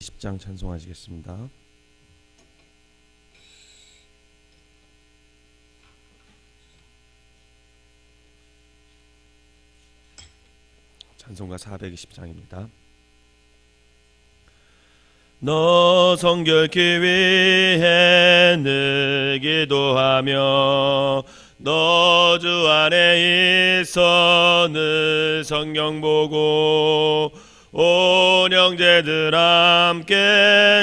10장 찬송하시겠습니다. 찬송가 420장입니다. 너 성결케 위해 늘 기도하며 너 주 안에 있어 늘 성경 보고 온 형제들 함께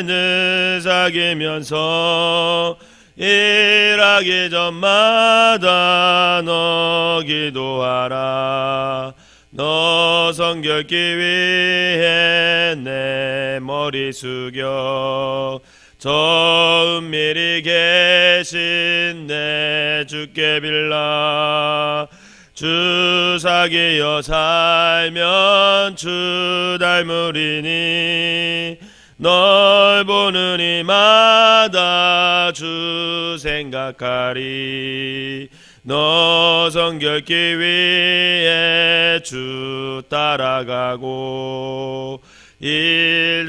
늘 사귀면서 일하기 전마다 너 기도하라. 너 성결케 위해 내 머리 숙여 저 은밀히 계신 내 주께 빌라. 주 사귀어 살면 주 닮으리니 널 보는 이마다 주 생각하리. 너 성결케 위해 주 따라가고 일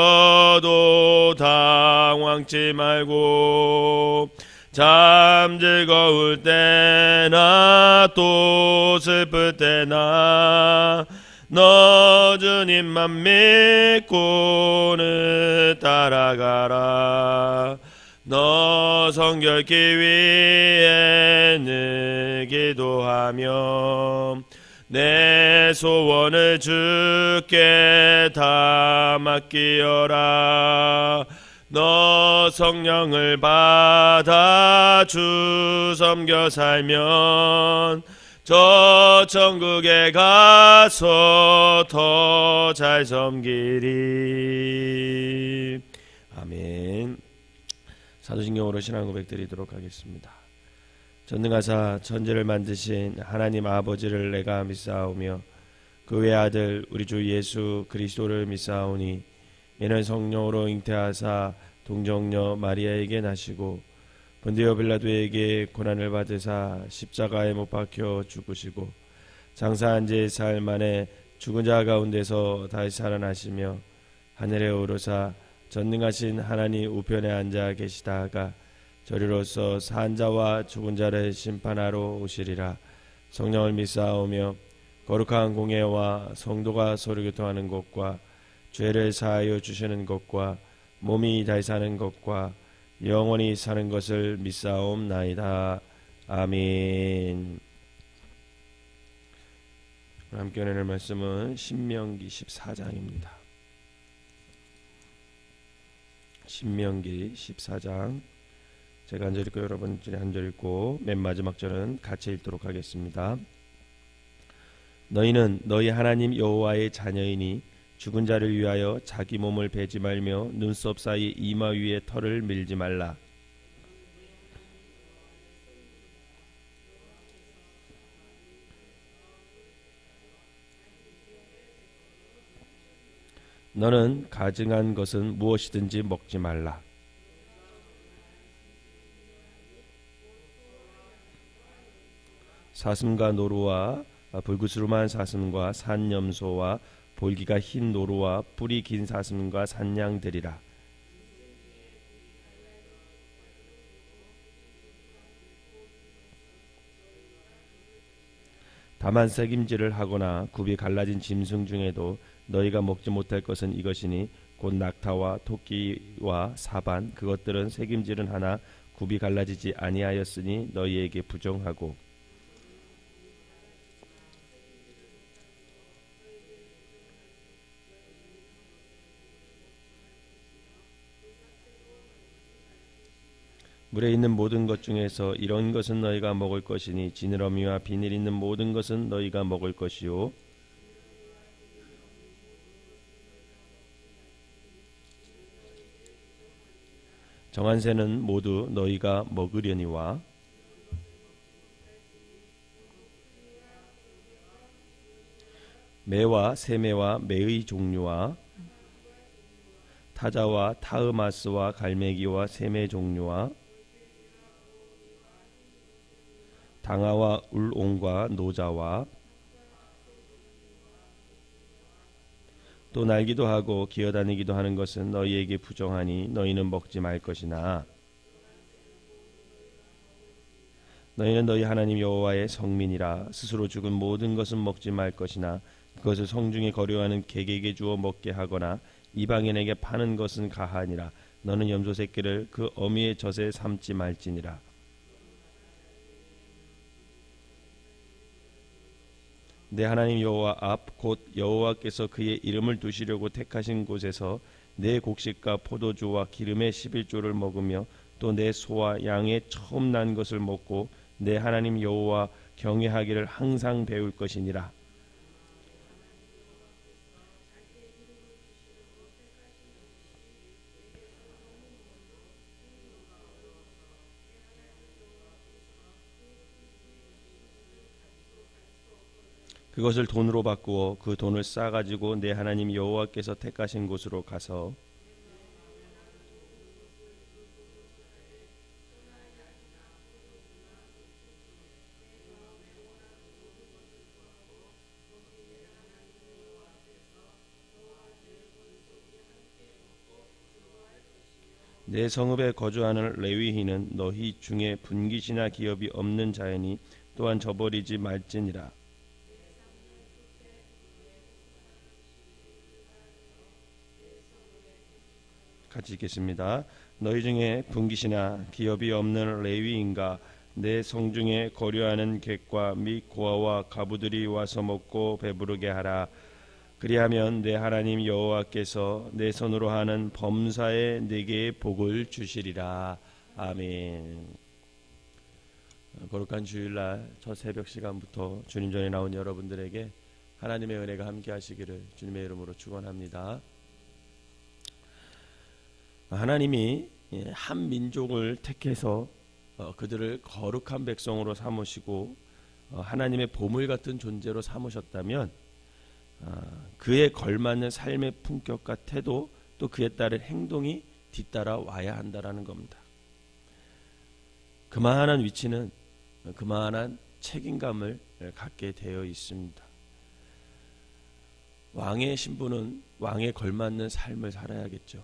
다급하여도 당황치 말고 참 즐거울 때나 또 슬플 때나 너 주님만 믿고는 따라가라. 너 성결케 위해 늘 기도하며 내 소원을 주께 다 맡기어라. 너 성령을 받아 주 섬겨 살면 저 천국에 가서 더 잘 섬기리. 아멘. 사도신경으로 신앙 고백 드리도록 하겠습니다. 전능하사 천지를 만드신 하나님 아버지를 내가 믿사오며 그 외아들 우리 주 예수 그리스도를 믿사오니 이는 성령으로 잉태하사 동정녀 마리아에게 나시고 본디오 빌라도에게 고난을 받으사 십자가에 못 박혀 죽으시고 장사한 지 사흘 만에 죽은 자 가운데서 다시 살아나시며 하늘에 오르사 전능하신 하나님 우편에 앉아 계시다가 저리로서 산 자와 죽은 자를 심판하러 오시리라. 성령을 믿사오며 거룩한 공예와 성도가 서로 교통하는 것과 죄를 사하여 주시는 것과 몸이 다시 사는 것과 영원히 사는 것을 믿사옵나이다. 아멘. 함께 나눌 말씀은 신명기 14장입니다. 신명기 14장 제가 한 절 읽고 여러분들이 한 절 읽고 맨 마지막 절은 같이 읽도록 하겠습니다. 너희는 너희 하나님 여호와의 자녀이니 죽은 자를 위하여 자기 몸을 베지 말며 눈썹 사이 이마 위에 털을 밀지 말라. 너는 가증한 것은 무엇이든지 먹지 말라. 사슴과 노루와 불구스름한 사슴과 산염소와 볼기가 흰 노루와 뿔이 긴 사슴과 산양들이라. 다만 새김질을 하거나 굽이 갈라진 짐승 중에도 너희가 먹지 못할 것은 이것이니 곧 낙타와 토끼와 사반 그것들은 새김질은 하나 굽이 갈라지지 아니하였으니 너희에게 부정하고 물에 있는 모든 것 중에서 이런 것은 너희가 먹을 것이니 지느러미와 비늘 있는 모든 것은 너희가 먹을 것이요 정한 새는 모두 너희가 먹으려니와 매와 새매와 매의 종류와 타자와 타흐마스와 갈매기와 새매 종류와 당아와 울옹과 노자와 또 날기도 하고 기어다니기도 하는 것은 너희에게 부정하니 너희는 먹지 말 것이나 너희는 너희 하나님 여호와의 성민이라. 스스로 죽은 모든 것은 먹지 말 것이나 그것을 성중에 거류하는 객에게 주어 먹게 하거나 이방인에게 파는 것은 가하니라. 너는 염소 새끼를 그 어미의 젖에 삼지 말지니라. 내 하나님 여호와 앞 곧 여호와께서 그의 이름을 두시려고 택하신 곳에서 내 곡식과 포도주와 기름의 11조를 먹으며 또 내 소와 양의 처음 난 것을 먹고 내 하나님 여호와 경외하기를 항상 배울 것이니라. 그것을 돈으로 바꾸어 그 돈을 싸가지고 내 하나님 여호와께서 택하신 곳으로 가서 내 성읍에 거주하는 레위인은 너희 중에 분깃이나 기업이 없는 자이니 또한 저버리지 말지니라. 같이 읽겠습니다. 너희 중에 분깃이나 기업이 없는 레위인과 내 성중에 거류하는 객과 및 고아와 가부들이 와서 먹고 배부르게 하라. 그리하면 내 하나님 여호와께서 내 손으로 하는 범사에 내게 복을 주시리라. 아멘. 거룩한 주일날 첫 새벽 시간부터 주님 전에 나온 여러분들에게 하나님의 은혜가 함께 하시기를 주님의 이름으로 축원합니다. 하나님이 한 민족을 택해서 그들을 거룩한 백성으로 삼으시고 하나님의 보물 같은 존재로 삼으셨다면 그에 걸맞는 삶의 품격과 태도 또 그에 따른 행동이 뒤따라 와야 한다라는 겁니다. 그만한 위치는 그만한 책임감을 갖게 되어 있습니다. 왕의 신분은 왕에 걸맞는 삶을 살아야겠죠.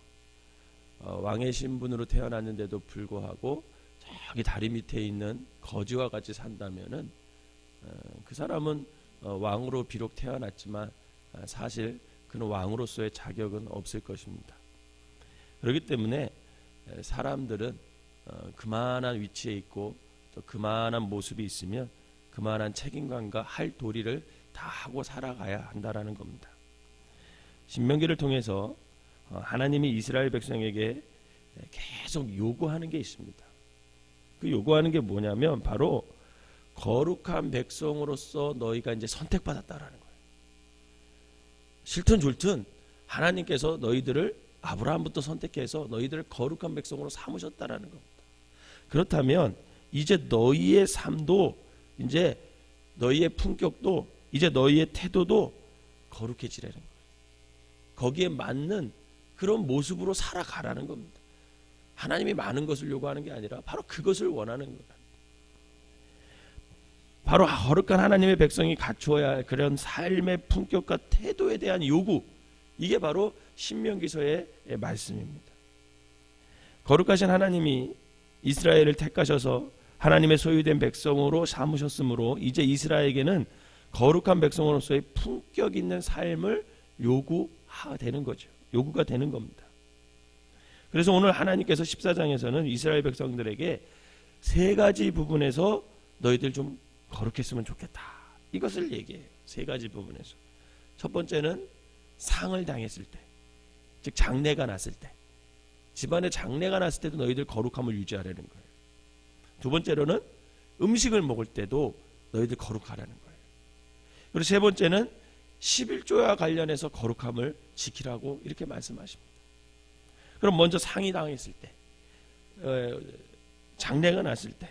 왕의 신분으로 태어났는데도 불구하고 저기 다리 밑에 있는 거지와 같이 산다면은 그 사람은 왕으로 비록 태어났지만 사실 그는 왕으로서의 자격은 없을 것입니다. 그렇기 때문에 사람들은 그만한 위치에 있고 또 그만한 모습이 있으면 그만한 책임감과 할 도리를 다 하고 살아가야 한다라는 겁니다. 신명기를 통해서 하나님이 이스라엘 백성에게 계속 요구하는 게 있습니다. 그 요구하는 게 뭐냐면 바로 거룩한 백성으로서 너희가 이제 선택받았다라는 거예요. 싫든 좋든 하나님께서 너희들을 아브라함부터 선택해서 너희들을 거룩한 백성으로 삼으셨다라는 겁니다. 그렇다면 이제 너희의 삶도 이제 너희의 품격도 이제 너희의 태도도 거룩해지라는 거예요. 거기에 맞는 그런 모습으로 살아가라는 겁니다. 하나님이 많은 것을 요구하는 게 아니라 바로 그것을 원하는 거예요. 바로 거룩한 하나님의 백성이 갖추어야 할 그런 삶의 품격과 태도에 대한 요구, 이게 바로 신명기서의 말씀입니다. 거룩하신 하나님이 이스라엘을 택하셔서 하나님의 소유된 백성으로 삼으셨으므로 이제 이스라엘에게는 거룩한 백성으로서의 품격 있는 삶을 요구가 되는 거죠. 요구가 되는 겁니다. 그래서 오늘 하나님께서 14장에서는 이스라엘 백성들에게 세 가지 부분에서 너희들 좀 거룩했으면 좋겠다, 이것을 얘기해요. 세 가지 부분에서. 첫 번째는 상을 당했을 때, 즉 장례가 났을 때, 집안에 장례가 났을 때도 너희들 거룩함을 유지하라는 거예요. 두 번째로는 음식을 먹을 때도 너희들 거룩하라는 거예요. 그리고 세 번째는 11조와 관련해서 거룩함을 지키라고 이렇게 말씀하십니다. 그럼 먼저 상이 당했을 때, 장례가 났을 때,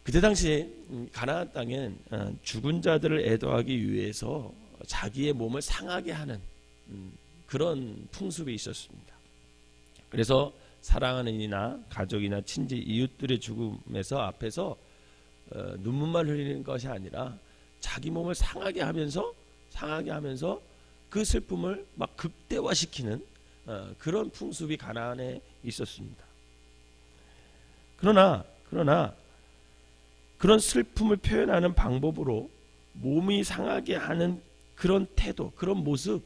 그때 당시 가나안 땅엔 죽은 자들을 애도하기 위해서 자기의 몸을 상하게 하는 그런 풍습이 있었습니다. 그래서 사랑하는 이나 가족이나 친지 이웃들의 죽음에서 앞에서 눈물만 흘리는 것이 아니라 자기 몸을 상하게 하면서 그 슬픔을 막 극대화시키는 그런 풍습이 가나안에 있었습니다. 그러나 그런 슬픔을 표현하는 방법으로 몸이 상하게 하는 그런 태도, 그런 모습,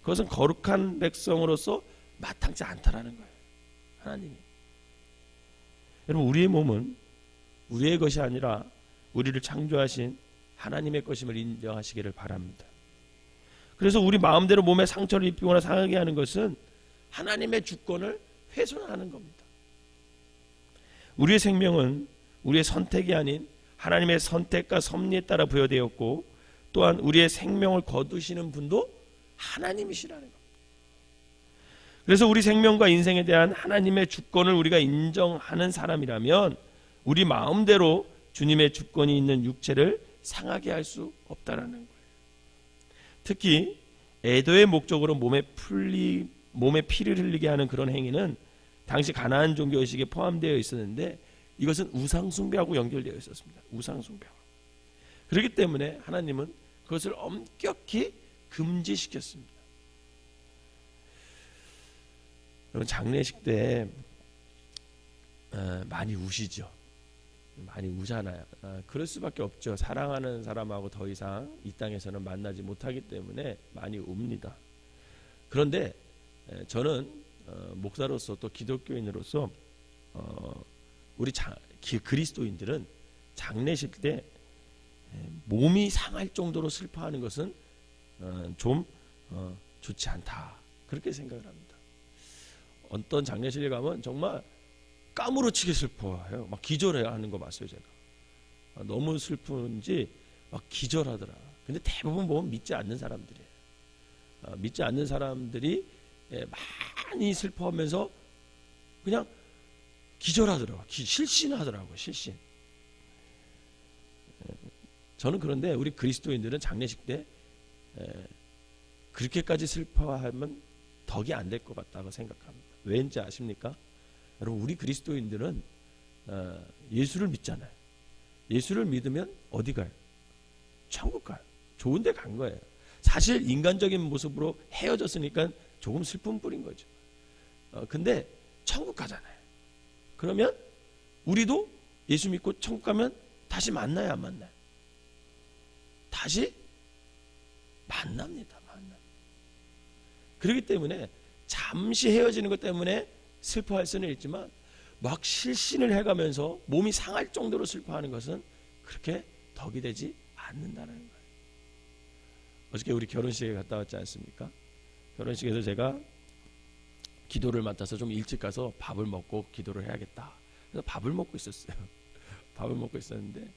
그것은 거룩한 백성으로서 마땅치 않다라는 거예요. 하나님이. 여러분, 우리의 몸은 우리의 것이 아니라 우리를 창조하신 하나님의 것임을 인정하시기를 바랍니다. 그래서 우리 마음대로 몸에 상처를 입히거나 상하게 하는 것은 하나님의 주권을 훼손하는 겁니다. 우리의 생명은 우리의 선택이 아닌 하나님의 선택과 섭리에 따라 부여되었고, 또한 우리의 생명을 거두시는 분도 하나님이시라는 겁니다. 그래서 우리 생명과 인생에 대한 하나님의 주권을 우리가 인정하는 사람이라면 우리 마음대로 주님의 주권이 있는 육체를 상하게 할 수 없다라는 거예요. 특히 애도의 목적으로 몸에 피를 흘리게 하는 그런 행위는 당시 가나안 종교 의식에 포함되어 있었는데, 이것은 우상 숭배하고 연결되어 있었습니다. 우상 숭배. 그렇기 때문에 하나님은 그것을 엄격히 금지시켰습니다. 여러분, 장례식 때 많이 우시죠. 많이 우잖아요. 그럴 수밖에 없죠. 사랑하는 사람하고 더 이상 이 땅에서는 만나지 못하기 때문에 많이 웁니다. 그런데 저는 목사로서 또 기독교인으로서 우리 그리스도인들은 장례식 때 몸이 상할 정도로 슬퍼하는 것은 좀 좋지 않다, 그렇게 생각을 합니다. 어떤 장례식에 가면 정말 까무러치게 슬퍼해요. 막 기절하는 거 봤어요, 제가. 너무 슬픈지 막 기절하더라. 근데 대부분 보면 믿지 않는 사람들이에요. 믿지 않는 사람들이 많이 슬퍼하면서 그냥 기절하더라고요. 실신하더라고요. 실신. 저는 그런데 우리 그리스도인들은 장례식 때 그렇게까지 슬퍼하면 덕이 안 될 것 같다고 생각합니다. 왠지 아십니까? 여러분, 우리 그리스도인들은 예수를 믿잖아요. 예수를 믿으면 어디 가요? 천국 가요. 좋은 데 간 거예요. 사실 인간적인 모습으로 헤어졌으니까 조금 슬픔 뿌린 거죠. 근데 천국 가잖아요. 그러면 우리도 예수 믿고 천국 가면 다시 만나요, 안 만나요? 다시 만납니다. 그렇기 때문에 잠시 헤어지는 것 때문에 슬퍼할 수는 있지만 막 실신을 해가면서 몸이 상할 정도로 슬퍼하는 것은 그렇게 덕이 되지 않는다는 거예요. 어저께 우리 결혼식에 갔다 왔지 않습니까? 결혼식에서 제가 기도를 맡아서 좀 일찍 가서 밥을 먹고 기도를 해야겠다. 그래서 밥을 먹고 있었어요. 밥을 먹고 있었는데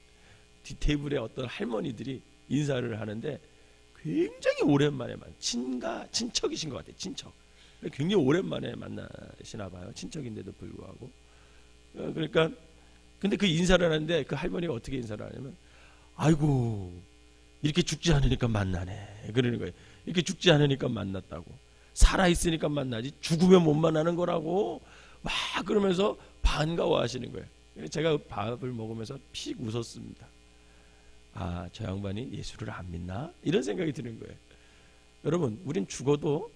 뒷테이블에 어떤 할머니들이 인사를 하는데 굉장히 오랜만에 친척이신 것 같아요. 친척. 굉장히 오랜만에 만나시나 봐요. 친척인데도 불구하고. 그러니까 근데 그 인사를 하는데 그 할머니가 어떻게 인사를 하냐면, 아이고 이렇게 죽지 않으니까 만나네, 그러는 거예요. 이렇게 죽지 않으니까 만났다고. 살아있으니까 만나지 죽으면 못 만나는 거라고 막 그러면서 반가워하시는 거예요. 제가 밥을 먹으면서 픽 웃었습니다. 아, 저 양반이 예수를 안 믿나? 이런 생각이 드는 거예요. 여러분, 우린 죽어도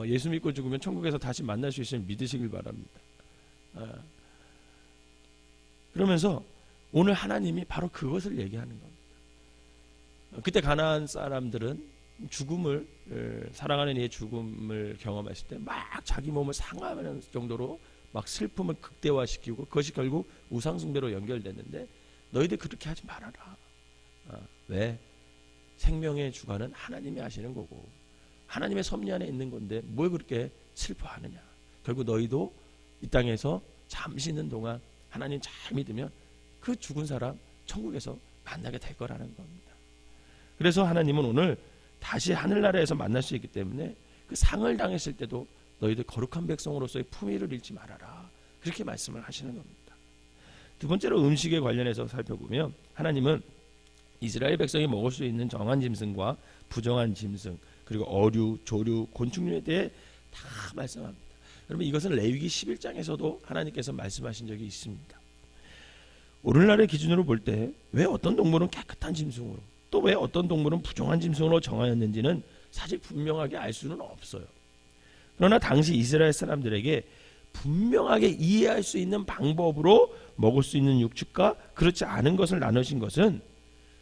예수 믿고 죽으면 천국에서 다시 만날 수 있으면 믿으시길 바랍니다. 그러면서 오늘 하나님이 바로 그것을 얘기하는 겁니다. 그때 가나안 사람들은 죽음을, 사랑하는 이의 죽음을 경험했을 때 막 자기 몸을 상하는 정도로 막 슬픔을 극대화시키고 그것이 결국 우상숭배로 연결됐는데, 너희들 그렇게 하지 말아라. 왜? 생명의 주관은 하나님이 하시는 거고 하나님의 섭리 안에 있는 건데 뭘 그렇게 슬퍼하느냐. 결국 너희도 이 땅에서 잠시 있는 동안 하나님 잘 믿으면 그 죽은 사람 천국에서 만나게 될 거라는 겁니다. 그래서 하나님은 오늘 다시 하늘나라에서 만날 수 있기 때문에 그 상을 당했을 때도 너희들 거룩한 백성으로서의 품위를 잃지 말아라, 그렇게 말씀을 하시는 겁니다. 두 번째로 음식에 관련해서 살펴보면 하나님은 이스라엘 백성이 먹을 수 있는 정한 짐승과 부정한 짐승, 그리고 어류, 조류, 곤충류에 대해 다 말씀합니다. 여러분, 이것은 레위기 11장에서도 하나님께서 말씀하신 적이 있습니다. 오늘날의 기준으로 볼 때 왜 어떤 동물은 깨끗한 짐승으로, 또 왜 어떤 동물은 부정한 짐승으로 정하였는지는 사실 분명하게 알 수는 없어요. 그러나 당시 이스라엘 사람들에게 분명하게 이해할 수 있는 방법으로 먹을 수 있는 육축과 그렇지 않은 것을 나누신 것은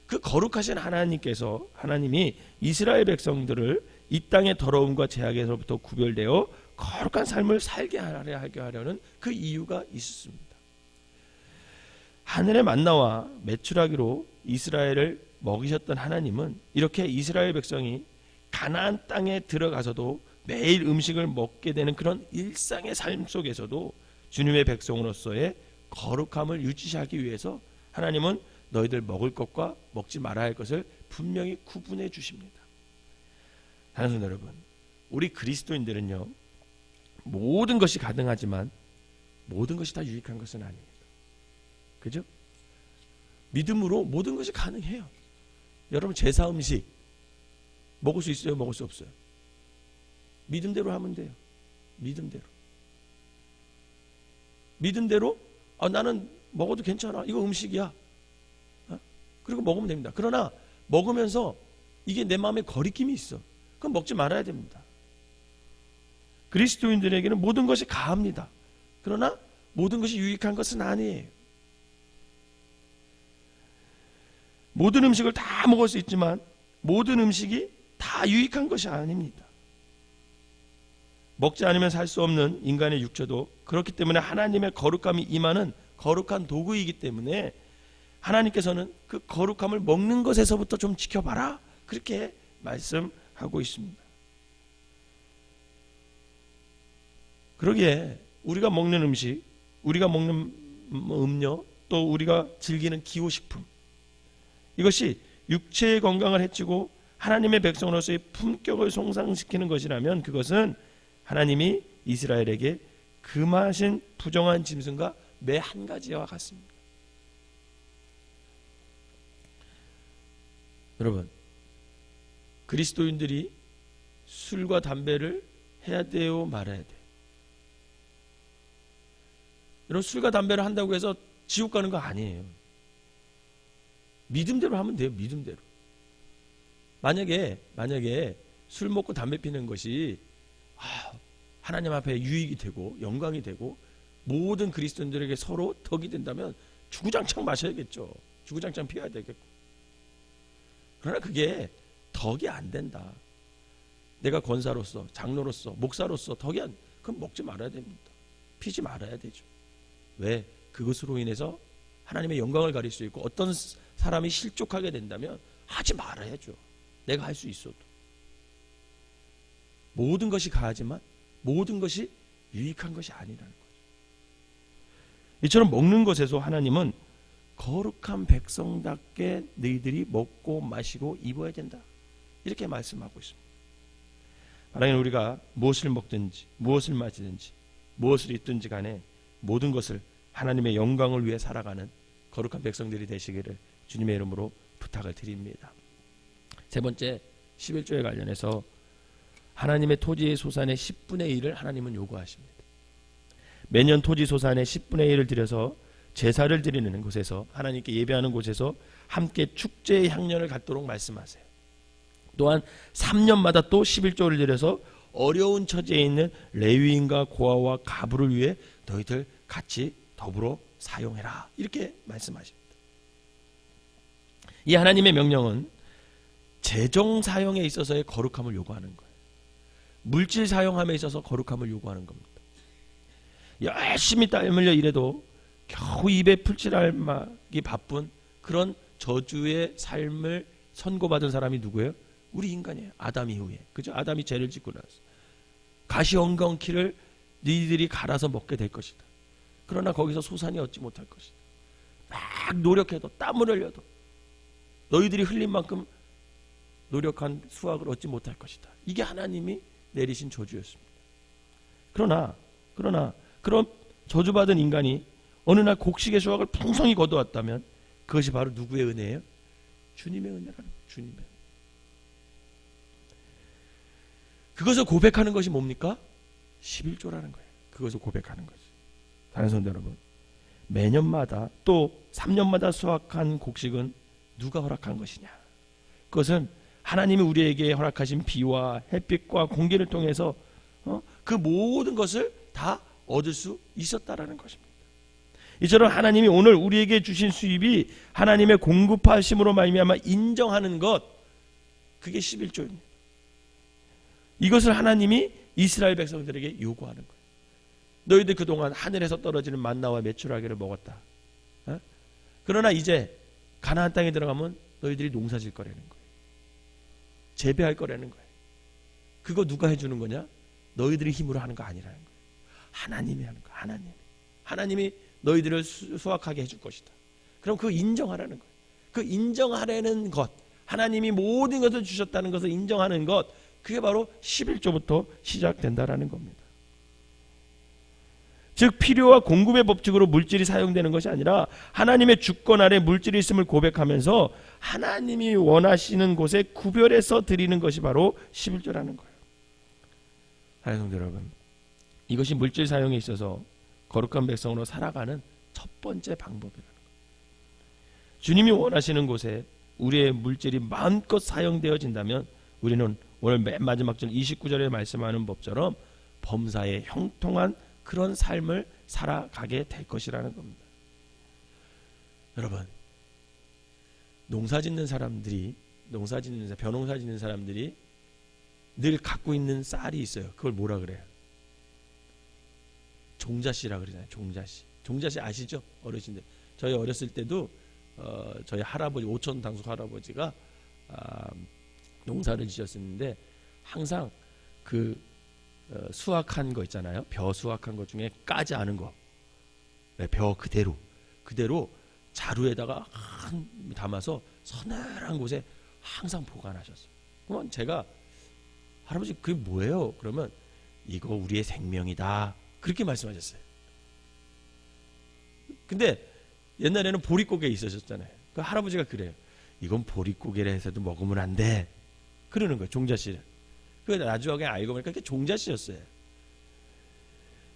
그 거룩하신 하나님이 이스라엘 백성들을 이 땅의 더러움과 죄악에서부터 구별되어 거룩한 삶을 살게 하려는 그 이유가 있었습니다. 하늘의 만나와 메추라기로 이스라엘을 먹이셨던 하나님은 이렇게 이스라엘 백성이 가나안 땅에 들어가서도 매일 음식을 먹게 되는 그런 일상의 삶 속에서도 주님의 백성으로서의 거룩함을 유지하기 위해서 하나님은 너희들 먹을 것과 먹지 말아야 할 것을 분명히 구분해 주십니다. 사랑하는 여러분, 우리 그리스도인들은요, 모든 것이 가능하지만 모든 것이 다 유익한 것은 아닙니다. 그죠? 믿음으로 모든 것이 가능해요. 여러분, 제사 음식 먹을 수 있어요? 먹을 수 없어요? 믿음대로 하면 돼요. 믿음대로 나는 먹어도 괜찮아. 이거 음식이야. 그리고 먹으면 됩니다. 그러나 먹으면서 이게 내 마음에 거리낌이 있어. 그럼 먹지 말아야 됩니다. 그리스도인들에게는 모든 것이 가합니다. 그러나 모든 것이 유익한 것은 아니에요. 모든 음식을 다 먹을 수 있지만 모든 음식이 다 유익한 것이 아닙니다. 먹지 않으면 살 수 없는 인간의 육체도 그렇기 때문에 하나님의 거룩함이 임하는 거룩한 도구이기 때문에 하나님께서는 그 거룩함을 먹는 것에서부터 좀 지켜봐라, 그렇게 말씀하고 있습니다. 그러기에 우리가 먹는 음식, 우리가 먹는 음료, 또 우리가 즐기는 기호식품, 이것이 육체의 건강을 해치고 하나님의 백성으로서의 품격을 손상시키는 것이라면 그것은 하나님이 이스라엘에게 금하신 부정한 짐승과 매 한 가지와 같습니다. 여러분, 그리스도인들이 술과 담배를 해야 돼요, 말아야 돼요? 여러분, 술과 담배를 한다고 해서 지옥 가는 거 아니에요. 믿음대로 하면 돼요. 믿음대로. 만약에 술 먹고 담배 피는 것이 하나님 앞에 유익이 되고 영광이 되고 모든 그리스도인들에게 서로 덕이 된다면 주구장창 마셔야겠죠. 주구장창 피워야 되겠고. 그러나 그게 덕이 안 된다. 내가 권사로서, 장로로서, 목사로서 덕이 안, 그럼 먹지 말아야 됩니다. 피지 말아야 되죠. 왜? 그것으로 인해서 하나님의 영광을 가릴 수 있고 어떤 사람이 실족하게 된다면 하지 말아야죠. 내가 할 수 있어도. 모든 것이 가하지만 모든 것이 유익한 것이 아니라는 거죠. 이처럼 먹는 것에서 하나님은 거룩한 백성답게 너희들이 먹고 마시고 입어야 된다, 이렇게 말씀하고 있습니다. 만약에 우리가 무엇을 먹든지 무엇을 마시든지 무엇을 입든지 간에 모든 것을 하나님의 영광을 위해 살아가는 거룩한 백성들이 되시기를 주님의 이름으로 부탁을 드립니다. 세 번째, 11조에 관련해서 하나님의 토지의 소산의 10분의 1을 하나님은 요구하십니다. 매년 토지 소산의 10분의 1을 들여서 제사를 드리는 곳에서, 하나님께 예배하는 곳에서 함께 축제의 향년을 갖도록 말씀하세요. 또한 3년마다 또 11조를 들여서 어려운 처지에 있는 레위인과 고아와 가부를 위해 너희들 같이 더불어 사용해라, 이렇게 말씀하십니다. 이 하나님의 명령은 재정 사용에 있어서의 거룩함을 요구하는 거예요. 물질 사용함에 있어서 거룩함을 요구하는 겁니다. 열심히 땀 흘려 일해도 겨우 입에 풀칠하기 바쁜 그런 저주의 삶을 선고받은 사람이 누구예요? 우리 인간이에요. 아담 이후에. 그죠? 아담이 죄를 짓고 나서 가시엉겅퀴를 너희들이 갈아서 먹게 될 것이다. 그러나 거기서 소산이 얻지 못할 것이다. 막 노력해도 땀을 흘려도 너희들이 흘린 만큼 노력한 수확을 얻지 못할 것이다. 이게 하나님이 내리신 저주였습니다. 그러나 그런 저주받은 인간이 어느 날 곡식의 수확을 풍성히 거두었다면 그것이 바로 누구의 은혜예요? 주님의 은혜라는 거예요. 주님의 은혜. 그것을 고백하는 것이 뭡니까? 11조라는 거예요. 그것을 고백하는 거죠. 다른 성도 여러분, 매년마다 또 3년마다 수확한 곡식은 누가 허락한 것이냐? 그것은 하나님이 우리에게 허락하신 비와 햇빛과 공기를 통해서 그 모든 것을 다 얻을 수 있었다라는 것입니다. 이처럼 하나님이 오늘 우리에게 주신 수입이 하나님의 공급하심으로 말미암아 인정하는 것, 그게 11조입니다. 이것을 하나님이 이스라엘 백성들에게 요구하는 거예요. 너희들 그동안 하늘에서 떨어지는 만나와 메추라기를 먹었다. 그러나 이제 가나안 땅에 들어가면 너희들이 농사질 거라는 거예요. 재배할 거라는 거예요. 그거 누가 해주는 거냐? 너희들이 힘으로 하는 거 아니라는 거예요. 하나님이 하는 거예요. 하나님이 너희들을 수확하게 해줄 것이다. 그럼 그거 인정하라는 거예요. 그 인정하라는 것, 하나님이 모든 것을 주셨다는 것을 인정하는 것, 그게 바로 11조부터 시작된다라는 겁니다. 즉 필요와 공급의 법칙으로 물질이 사용되는 것이 아니라 하나님의 주권 아래 물질이 있음을 고백하면서 하나님이 원하시는 곳에 구별해서 드리는 것이 바로 11조라는 거예요. 사랑하는 여러분, 이것이 물질 사용에 있어서 거룩한 백성으로 살아가는 첫 번째 방법이라는 거예요. 주님이 원하시는 곳에 우리의 물질이 마음껏 사용되어진다면 우리는 오늘 맨 마지막 절 29절에 말씀하는 법처럼 범사에 형통한 그런 삶을 살아가게 될 것이라는 겁니다. 여러분, 벼농사 짓는 사람들이 늘 갖고 있는 쌀이 있어요. 그걸 뭐라 그래요? 종자씨라 그러잖아요. 종자씨 아시죠? 어르신들. 저희 어렸을 때도 저희 할아버지, 오천 당숙 할아버지가 농사를 지었었는데 항상 그 수확한 거 있잖아요. 벼 수확한 것 중에 까지 않은 거, 벼 그대로 자루에다가 담아서 서늘한 곳에 항상 보관하셨어요. 그러면 제가 할아버지 그게 뭐예요? 그러면 이거 우리의 생명이다, 그렇게 말씀하셨어요. 근데 옛날에는 보릿고개 있으셨잖아요. 그 할아버지가 그래요. 이건 보릿고개라 해서도 먹으면 안 돼, 그러는 거예요. 종자씨. 그 나중에 알고 보니까 그게 종자씨였어요.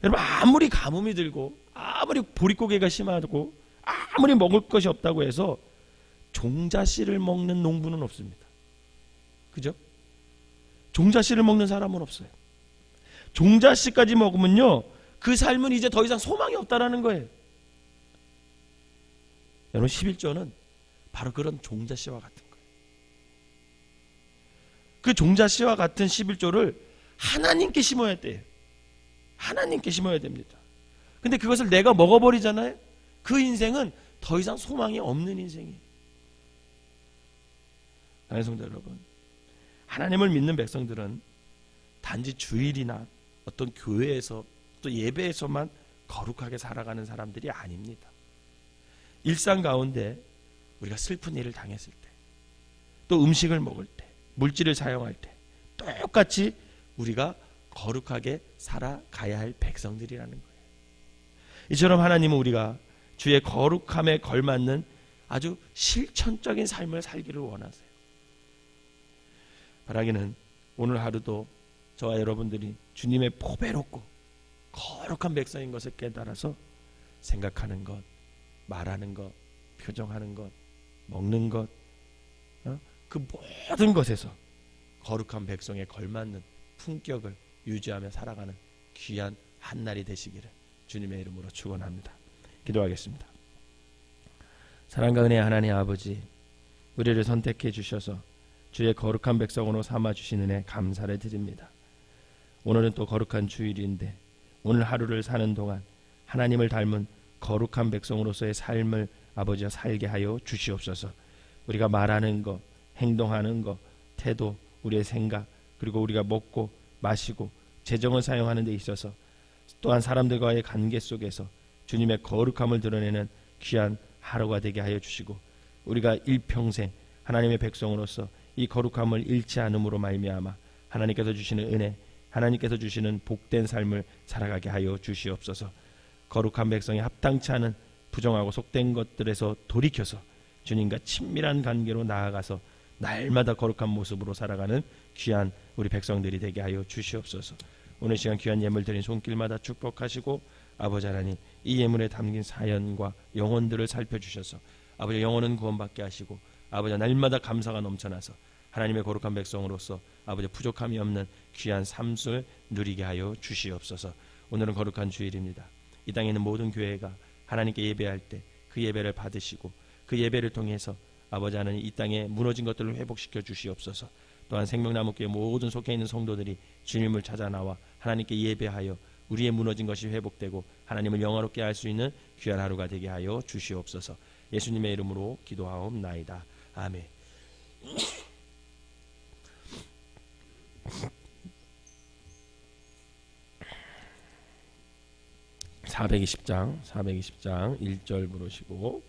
여러분, 아무리 가뭄이 들고 아무리 보릿고개가 심하고 아무리 먹을 것이 없다고 해서 종자씨를 먹는 농부는 없습니다. 그죠? 종자씨를 먹는 사람은 없어요. 종자씨까지 먹으면요, 그 삶은 이제 더 이상 소망이 없다라는 거예요. 여러분, 11조는 바로 그런 종자씨와 같은 거예요. 그 종자씨와 같은 11조를 하나님께 심어야 돼요. 하나님께 심어야 됩니다. 근데 그것을 내가 먹어버리잖아요. 그 인생은 더 이상 소망이 없는 인생이에요. 나의 성도 여러분, 하나님을 믿는 백성들은 단지 주일이나 어떤 교회에서 또 예배에서만 거룩하게 살아가는 사람들이 아닙니다. 일상 가운데 우리가 슬픈 일을 당했을 때, 또 음식을 먹을 때, 물질을 사용할 때 똑같이 우리가 거룩하게 살아가야 할 백성들이라는 거예요. 이처럼 하나님은 우리가 주의 거룩함에 걸맞는 아주 실천적인 삶을 살기를 원하세요. 바라기는 오늘 하루도 저와 여러분들이 주님의 보배롭고 거룩한 백성인 것을 깨달아서 생각하는 것, 말하는 것, 표정하는 것, 먹는 것, 그 모든 것에서 거룩한 백성에 걸맞는 품격을 유지하며 살아가는 귀한 한날이 되시기를 주님의 이름으로 축원합니다. 기도하겠습니다. 사랑과 은혜의 하나님 아버지, 우리를 선택해 주셔서 주의 거룩한 백성으로 삼아 주신 은혜 감사를 드립니다. 오늘은 또 거룩한 주일인데 오늘 하루를 사는 동안 하나님을 닮은 거룩한 백성으로서의 삶을 아버지와 살게 하여 주시옵소서. 우리가 말하는 것, 행동하는 것, 태도, 우리의 생각, 그리고 우리가 먹고 마시고 재정을 사용하는 데 있어서 또한 사람들과의 관계 속에서 주님의 거룩함을 드러내는 귀한 하루가 되게 하여 주시고, 우리가 일평생 하나님의 백성으로서 이 거룩함을 잃지 않음으로 말미암아 하나님께서 주시는 은혜, 하나님께서 주시는 복된 삶을 살아가게 하여 주시옵소서. 거룩한 백성이 합당치 않은 부정하고 속된 것들에서 돌이켜서 주님과 친밀한 관계로 나아가서 날마다 거룩한 모습으로 살아가는 귀한 우리 백성들이 되게 하여 주시옵소서. 오늘 시간 귀한 예물 드린 손길마다 축복하시고 아버지 하나님, 이 예물에 담긴 사연과 영혼들을 살펴주셔서 아버지 영혼은 구원받게 하시고 아버지 날마다 감사가 넘쳐나서 하나님의 거룩한 백성으로서 아버지 부족함이 없는 귀한 삶을 누리게 하여 주시옵소서. 오늘은 거룩한 주일입니다. 이 땅에 있는 모든 교회가 하나님께 예배할 때 그 예배를 받으시고 그 예배를 통해서 아버지 하나님 이 땅에 무너진 것들을 회복시켜 주시옵소서. 또한 생명나무교회 모든 속해 있는 성도들이 주님을 찾아 나와 하나님께 예배하여 우리의 무너진 것이 회복되고 하나님을 영화롭게 할 수 있는 귀한 하루가 되게 하여 주시옵소서. 예수님의 이름으로 기도하옵나이다. 아멘. 420장 1절 부르시고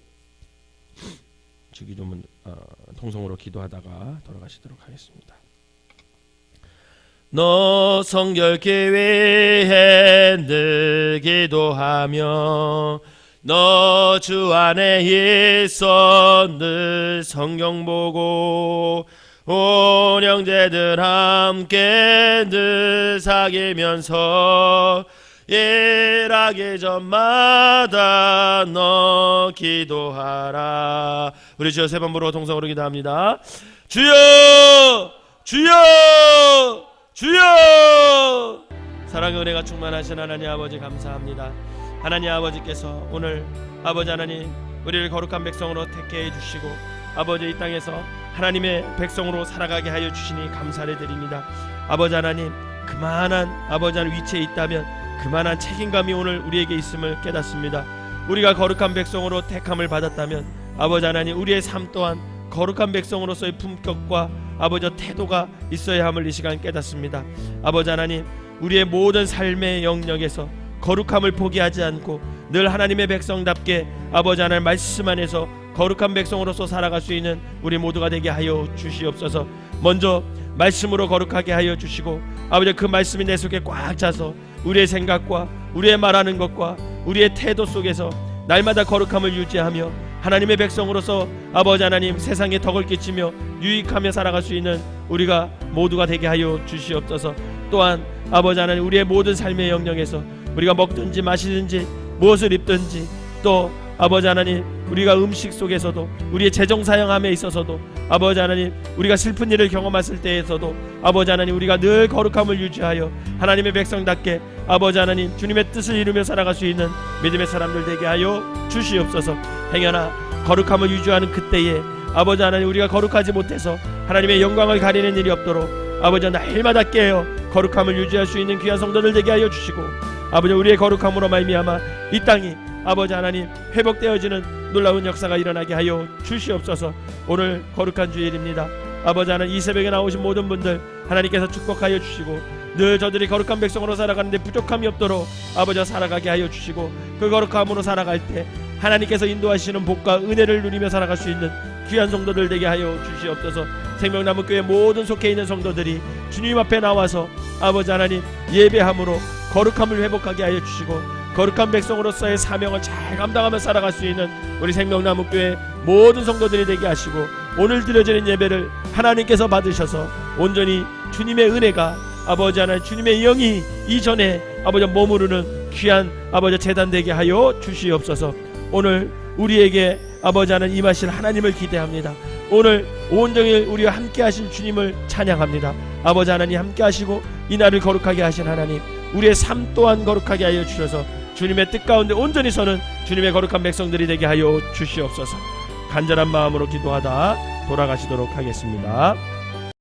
주기도문 통성으로 기도하다가 돌아가시도록 하겠습니다. 너 성결교회에 늘 기도하며 너 주 안에 있어 늘 성경 보고 온 형제들 함께 늘 사귀면서 일하기 전마다 너 기도하라. 우리 주여 세 번 부르고 동성으로 기도합니다. 주여 주여 주여. 사랑의 은혜가 충만하신 하나님 아버지 감사합니다. 하나님 아버지께서 오늘 아버지 하나님 우리를 거룩한 백성으로 택해 주시고 아버지 이 땅에서 하나님의 백성으로 살아가게 하여 주시니 감사를 드립니다. 아버지 하나님 그만한 아버지 하나님 위치에 있다면 그만한 책임감이 오늘 우리에게 있음을 깨닫습니다. 우리가 거룩한 백성으로 택함을 받았다면 아버지 하나님 우리의 삶 또한 거룩한 백성으로서의 품격과 아버지 태도가 있어야 함을 이 시간 깨닫습니다. 아버지 하나님 우리의 모든 삶의 영역에서 거룩함을 포기하지 않고 늘 하나님의 백성답게 아버지 하나님 말씀 안에서 거룩한 백성으로서 살아갈 수 있는 우리 모두가 되게 하여 주시옵소서. 먼저 말씀으로 거룩하게 하여 주시고 아버지 그 말씀이 내 속에 꽉 차서 우리의 생각과 우리의 말하는 것과 우리의 태도 속에서 날마다 거룩함을 유지하며 하나님의 백성으로서 아버지 하나님 세상에 덕을 끼치며 유익하며 살아갈 수 있는 우리가 모두가 되게 하여 주시옵소서. 또한 아버지 하나님 우리의 모든 삶의 영역에서 우리가 먹든지 마시든지 무엇을 입든지 또 아버지 하나님 우리가 음식 속에서도 우리의 재정 사용함에 있어서도 아버지 하나님 우리가 슬픈 일을 경험했을 때에서도 아버지 하나님 우리가 늘 거룩함을 유지하여 하나님의 백성답게 아버지 하나님 주님의 뜻을 이루며 살아갈 수 있는 믿음의 사람들 되게 하여 주시옵소서. 행여나 거룩함을 유지하는 그때에 아버지 하나님 우리가 거룩하지 못해서 하나님의 영광을 가리는 일이 없도록 아버지 날마다 깨어 거룩함을 유지할 수 있는 귀한 성도들 되게 하여 주시고 아버지 우리의 거룩함으로 말미암아 이 땅이 아버지 하나님 회복되어지는 놀라운 역사가 일어나게 하여 주시옵소서. 오늘 거룩한 주일입니다. 아버지 하나님 이 새벽에 나오신 모든 분들 하나님께서 축복하여 주시고 늘 저들이 거룩한 백성으로 살아가는데 부족함이 없도록 아버지와 살아가게 하여 주시고 그 거룩함으로 살아갈 때 하나님께서 인도하시는 복과 은혜를 누리며 살아갈 수 있는 귀한 성도들 되게 하여 주시옵소서. 생명나무교회 모든 속해 있는 성도들이 주님 앞에 나와서 아버지 하나님 예배함으로 거룩함을 회복하게 하여 주시고 거룩한 백성으로서의 사명을 잘 감당하며 살아갈 수 있는 우리 생명나무교회 모든 성도들이 되게 하시고 오늘 드려지는 예배를 하나님께서 받으셔서 온전히 주님의 은혜가 아버지 하나님 주님의 영이 이전에 아버지 머무르는 귀한 아버지 제단 되게 하여 주시옵소서. 오늘 우리에게 아버지 하나님 임하실 하나님을 기대합니다. 오늘 온종일 우리와 함께 하신 주님을 찬양합니다. 아버지 하나님 함께 하시고 이날을 거룩하게 하신 하나님 우리의 삶 또한 거룩하게 하여 주셔서 주님의 뜻 가운데 온전히 서는 주님의 거룩한 백성들이 되게 하여 주시옵소서. 간절한 마음으로 기도하다 돌아가시도록 하겠습니다.